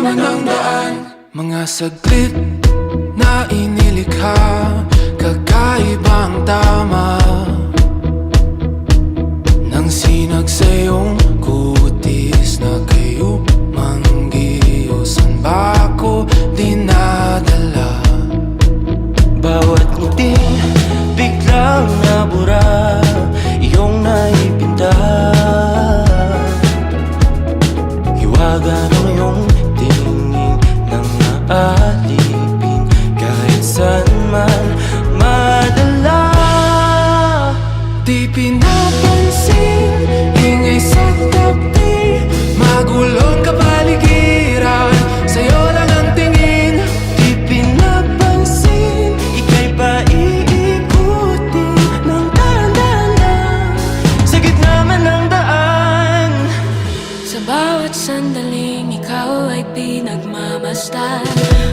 naman ang daan. Mga saglit na inilikha, kakaibang tama nang sinag sa iyong kutis na kayo manggiyosan ba ako dinadala? Bawat ngiting biglang nabura, iyong naipinta. Hiwaga ng iyong tingin nang naalipin, kahit saan man madala. Di pinapansin, ingay sa tabi, magulong kapaligiran, sa'yo lang ang tingin. Di pinapansin, ika'y paiikutin ng dahan-dahan sa gitna man ng daan. Sa bawat sandaling ikaw ay pinagmamasdan,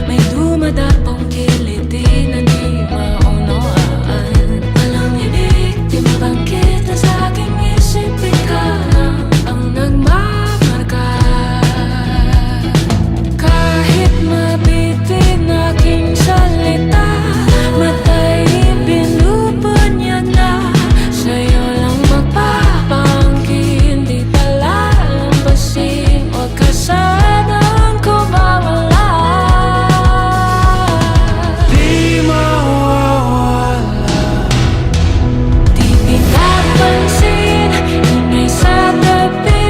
may dumadapong kiliti na di maunawaan. Walang ibig, di mabangkit na sa aking isip, ikaw ang nagmamarka. Kahit mabitin aking salita, matay binubunyag na, sa'yo lang magpapangkin, di palalampasin, huwag ka sanang kumawala. Di mawawala. Di pinapansin, ingay sa tabi,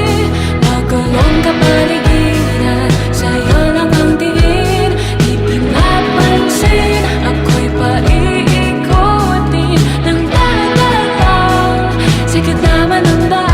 magulong kapaligiran, sa'yo lang ang tingin. Di pinapansin, ako'y paiikutin ng dahan-dahan, sa gitna man ng daan.